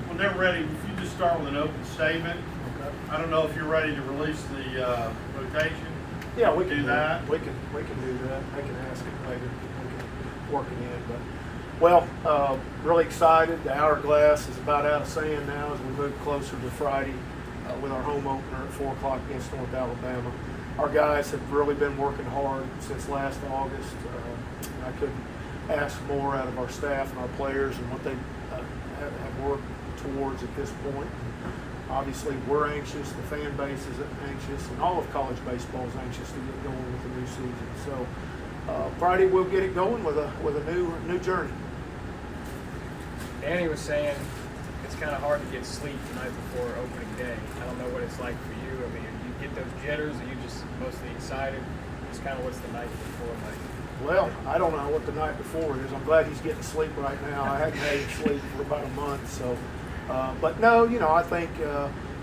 when they're ready, if you just start with an open statement, Okay. I don't know if you're ready to release the rotation. Yeah, we can do that. We can do that. I can ask it later. We can work it in. But well, really excited. The hourglass is about out of sand now as we move closer to Friday with our home opener at 4 o'clock against North Alabama. Our guys have really been working hard since last August. I couldn't ask more out of our staff and our players and what they have worked towards at this point. Obviously, we're anxious, the fan base is anxious, and all of college baseball is anxious to get going with the new season. So Friday we'll get it going with a new journey. Danny was saying it's kind of hard to get sleep the night before opening day. I don't know what it's like for you. I mean, you get those jitters, are you just mostly excited? Just kind of what's the night before like? Well, I don't know what the night before is. I'm glad he's getting sleep right now. I hadn't had him sleep for about a month, so. But no, I think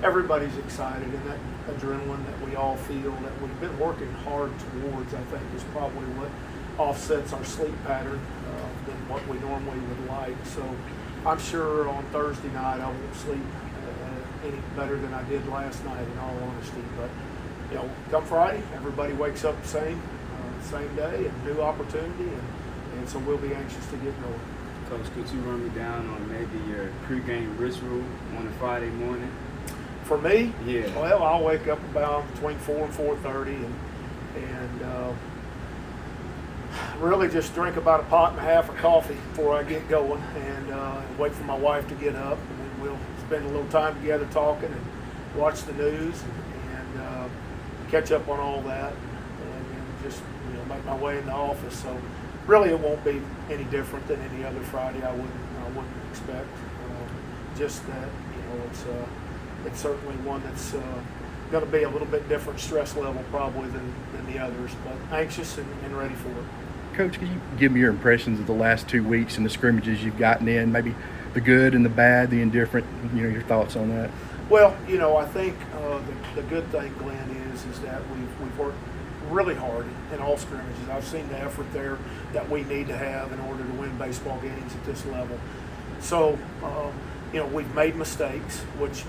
everybody's excited, and that adrenaline that we all feel that we've been working hard towards, I think, is probably what offsets our sleep pattern than what we normally would like. So I'm sure on Thursday night I won't sleep any better than I did last night, in all honesty. But come Friday, everybody wakes up the same day, and new opportunity, and so we'll be anxious to get going. Coach, could you run me down on maybe your pregame ritual on a Friday morning? For me, Yeah. Well, I'll wake up about between 4 and 4:30, and really just drink about a pot and a half of coffee before I get going, and wait for my wife to get up, and then we'll spend a little time together talking and watch the news and catch up on all that, and just make my way in the office. So really, it won't be any different than any other Friday. I wouldn't expect. Just that it's certainly one that's going to be a little bit different stress level probably than the others, but anxious and ready for it. Coach, can you give me your impressions of the last 2 weeks and the scrimmages you've gotten in, maybe the good and the bad, the indifferent, your thoughts on that? Well, I think the good thing, Glenn, is that we've worked really hard in all scrimmages. I've seen the effort there that we need to have in order to win baseball games at this level. So, we've made mistakes, which,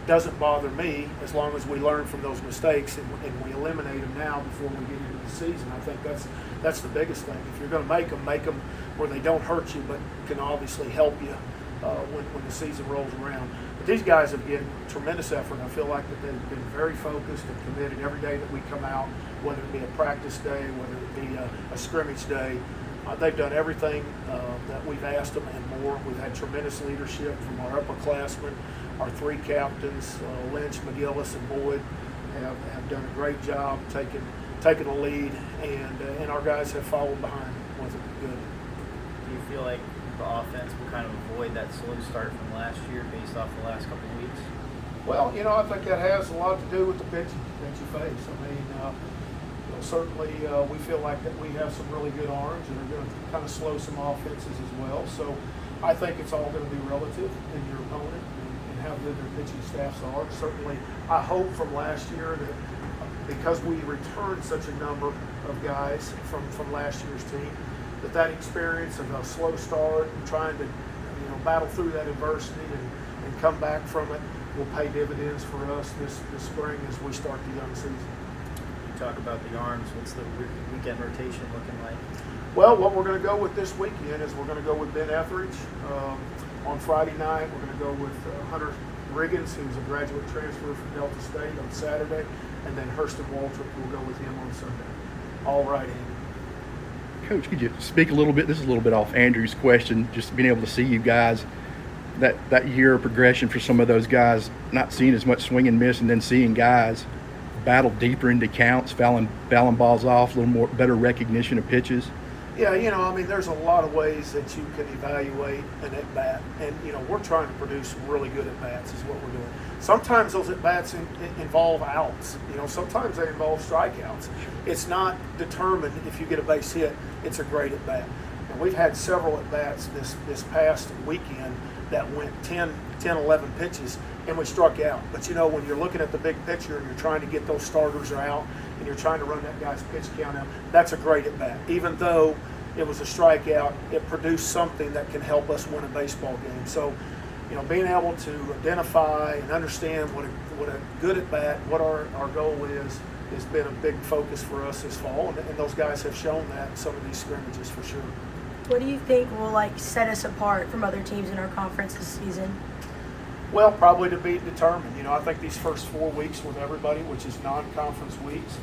doesn't bother me as long as we learn from those mistakes and we eliminate them now before we get into the season. I think that's the biggest thing. If you're going to make them where they don't hurt you but can obviously help you when the season rolls around. But these guys have given tremendous effort. I feel like that they've been very focused and committed every day that we come out, whether it be a practice day, whether it be a scrimmage day. They've done everything that we've asked them and more. We've had tremendous leadership from our upperclassmen. Our 3 captains, Lynch, McGillis, and Boyd, have done a great job taking the lead, and our guys have followed behind with it. Good. Do you feel like the offense will kind of avoid that slow start from last year based off the last couple of weeks? Well, I think that has a lot to do with the pitching that you face. I mean, certainly we feel like that we have some really good arms that are going to kind of slow some offenses as well. So I think it's all going to be relative in your opponent and how good their pitching staffs are. Certainly, I hope from last year that because we returned such a number of guys from last year's team, that experience of a slow start and trying to battle through that adversity and come back from it will pay dividends for us this spring as we start the young season. You talk about the arms. What's the weekend rotation looking like? Well, what we're going to go with this weekend is we're going to go with Ben Etheridge. On Friday night, we're going to go with Hunter Riggins, who's a graduate transfer from Delta State, on Saturday, and then Hurston Waltrip will go with him on Sunday. All right-handed. Coach, could you speak a little bit? This is a little bit off Andrew's question, just being able to see you guys, that year of progression for some of those guys, not seeing as much swing and miss, and then seeing guys battle deeper into counts, fouling balls off, a little more better recognition of pitches. Yeah, there's a lot of ways that you can evaluate an at-bat. And, we're trying to produce really good at-bats is what we're doing. Sometimes those at-bats involve outs. Sometimes they involve strikeouts. It's not determined if you get a base hit, it's a great at-bat. And we've had several at-bats this past weekend that went 10, 11 pitches, and we struck out. But, when you're looking at the big picture and you're trying to get those starters out and you're trying to run that guy's pitch count out, that's a great at-bat. Even though it was a strikeout. It produced something that can help us win a baseball game. So, you know, being able to identify and understand what a good at bat, what our goal is, has been a big focus for us this fall, and those guys have shown that in some of these scrimmages for sure. What do you think will set us apart from other teams in our conference this season? Well, probably to be determined. You know, I think these first 4 weeks with everybody, which is non-conference weeks,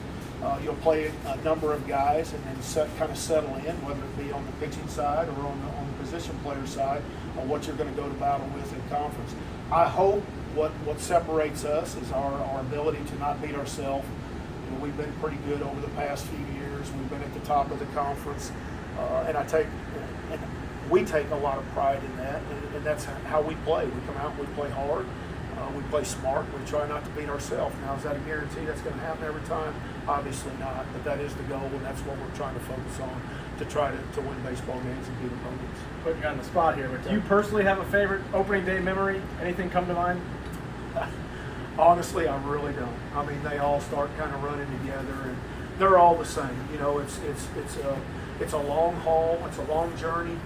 you'll play a number of guys and then kind of settle in, whether it be on the pitching side or on the position player side, on what you're going to go to battle with in conference. I hope what separates us is our ability to not beat ourselves. You know, we've been pretty good over the past few years. We've been at the top of the conference, and we take a lot of pride in that, and that's how we play. We come out, we play hard, we play smart, we try not to beat ourselves. Now, is that a guarantee that's going to happen every time? Obviously not, but that is the goal, and that's what we're trying to focus on, to try to win baseball games and beat opponents. Putting you on the spot here, but do you personally have a favorite opening day memory? Anything come to mind? Honestly, I really don't. I mean, they all start kind of running together, and they're all the same. You know, it's a long haul. It's a long journey.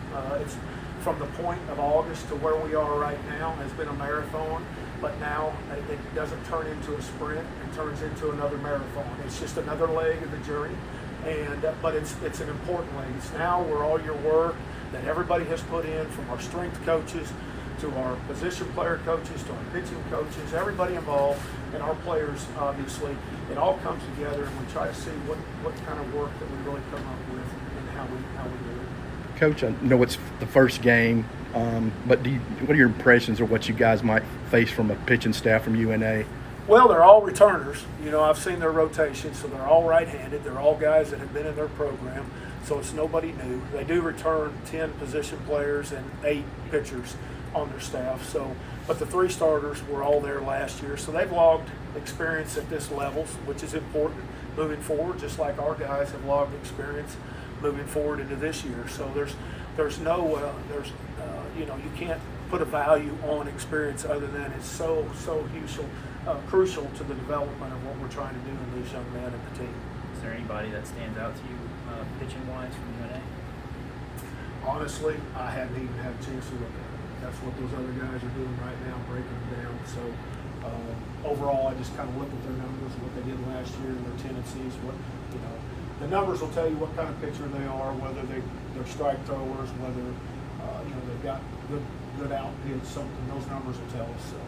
It's from the point of August to where we are right now has been a marathon, but now it doesn't turn into a sprint. It turns into another marathon. It's just another leg of the journey, but it's an important leg. It's now where all your work that everybody has put in, from our strength coaches to our position player coaches, to our pitching coaches, everybody involved, and our players, obviously, it all comes together, and we try to see what kind of work that we really come up with and how we do it. Coach, I know it's the first game, but what are your impressions of what you guys might face from a pitching staff from UNA? Well, they're all returners. You know, I've seen their rotations, so they're all right-handed. They're all guys that have been in their program, so it's nobody new. They do return 10 position players and 8 pitchers on their staff. So, but the 3 starters were all there last year, so they've logged experience at this level, which is important moving forward, just like our guys have logged experience moving forward into this year. So there's no you know, you can't put a value on experience other than it's so crucial to the development of what we're trying to do in these young men and the team. Is there anybody that stands out to you pitching wise from UNA? Honestly, I haven't even had a chance to look at it. That's what those other guys are doing right now, breaking them down. So overall, I just kind of look at their numbers, what they did last year, and their tendencies. The numbers will tell you what kind of pitcher they are, whether they're strike throwers, whether they've got good outfits. Something those numbers will tell us. So.